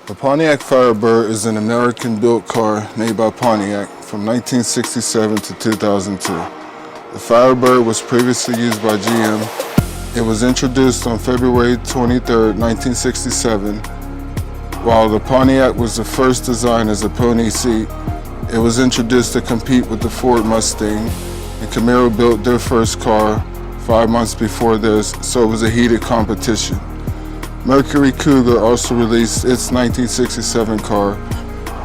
The Pontiac Firebird is an American-built car made by Pontiac from 1967 to 2002. The Firebird was previously used by GM. It was introduced on February 23, 1967. While the Pontiac was the first design as a pony seat, it was introduced to compete with the Ford Mustang, and Camaro built their first car 5 months before theirs, so it was a heated competition. Mercury Cougar also released its 1967 car,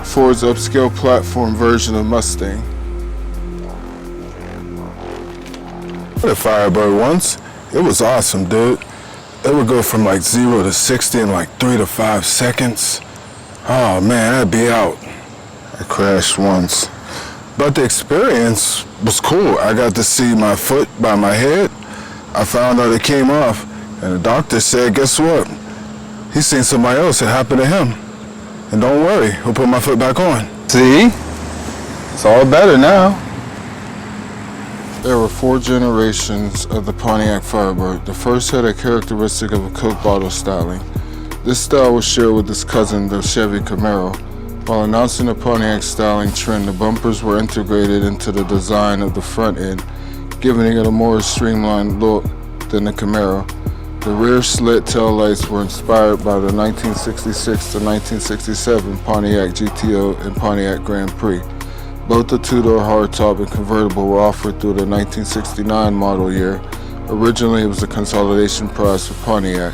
Ford's upscale platform version of Mustang. The Firebird once, it was awesome, dude. It would go from like 0 to 60 in like 3 to 5 seconds. Oh man, I'd be out. I crashed once. But the experience was cool. I got to see my foot by my head. I found out it came off, and the doctor said, guess what? He's seen somebody else, it happened to him. And don't worry, he'll put my foot back on. See? It's all better now. There were 4 generations of the Pontiac Firebird. The first had a characteristic of a Coke bottle styling. This style was shared with its cousin, the Chevy Camaro. While announcing the Pontiac styling trend, the bumpers were integrated into the design of the front end, giving it a more streamlined look than the Camaro. The rear slit taillights were inspired by the 1966 to 1967 Pontiac GTO and Pontiac Grand Prix. Both the two-door hardtop and convertible were offered through the 1969 model year. Originally, it was a consolidation price for Pontiac.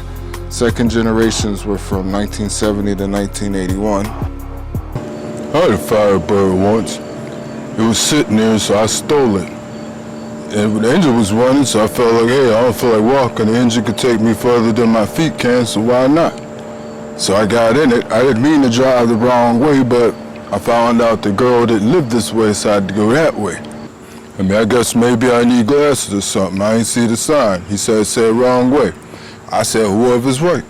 Second generations were from 1970 to 1981. I had a Firebird once. It was sitting there, so I stole it. And the engine was running, so I felt like, hey, I don't feel like walking. The engine could take me further than my feet can, so why not? So I got in it. I didn't mean to drive the wrong way, but I found out the girl didn't live this way, so I had to go that way. I mean, I guess maybe I need glasses or something. I ain't see the sign. He said wrong way. I said, whoever's right.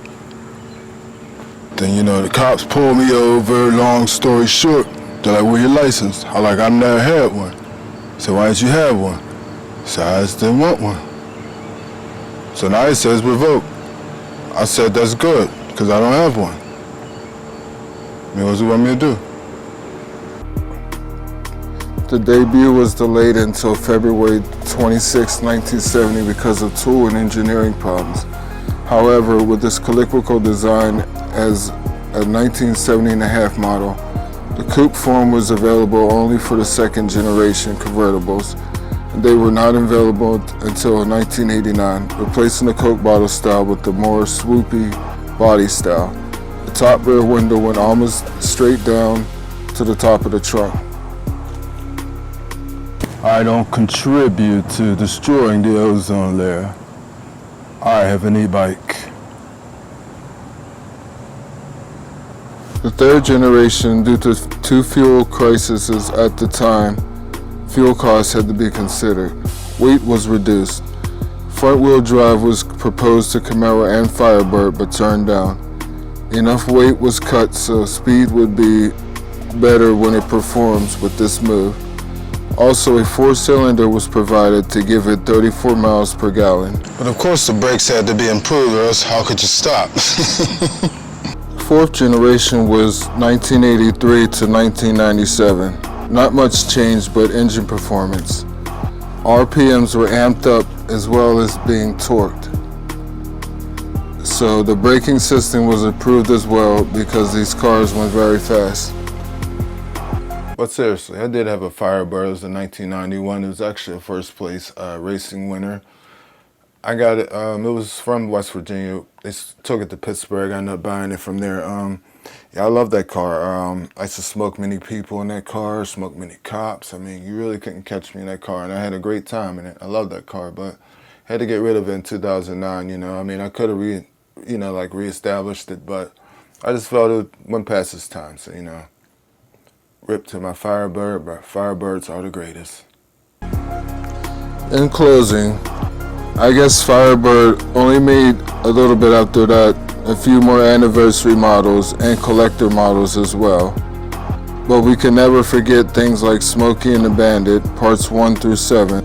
Then, you know, the cops pulled me over, long story short. They're like, where your license? I like, I've never had one. So why didn't you have one? So I just didn't want one. So now it says revoked. I said, that's good, because I don't have one. I mean, what does he want me to do? The debut was delayed until February 26, 1970 because of tool and engineering problems. However, with this cylindrical design as a 1970 and a half model, the coupe form was available only for the second generation convertibles, and they were not available until 1989, replacing the Coke bottle style with the more swoopy body style. The top rear window went almost straight down to the top of the trunk. I don't contribute to destroying the ozone layer. I have an e-bike. The third generation, due to 2 fuel crises at the time, fuel costs had to be considered. Weight was reduced. Front-wheel drive was proposed to Camaro and Firebird, but turned down. Enough weight was cut so speed would be better when it performs with this move. Also, a 4-cylinder was provided to give it 34 miles per gallon. But of course the brakes had to be improved, or else how could you stop? Fourth generation was 1983 to 1997. Not much changed but engine performance. RPMs were amped up as well as being torqued. So the braking system was improved as well because these cars went very fast. But seriously, I did have a Firebird. It was in 1991. It was actually a first place racing winner. I got it, it was from West Virginia. They took it to Pittsburgh. I ended up buying it from there. Yeah, I love that car. I used to smoke many people in that car, smoke many cops. I mean, you really couldn't catch me in that car, and I had a great time in it. I love that car, but I had to get rid of it in 2009, you know. I mean, I could have reestablished it, but I just felt it went past its time, so, you know. Rip to my Firebird, but Firebirds are the greatest. In closing, I guess Firebird only made a little bit after that, a few more anniversary models and collector models as well. But we can never forget things like Smokey and the Bandit, parts 1 through 7.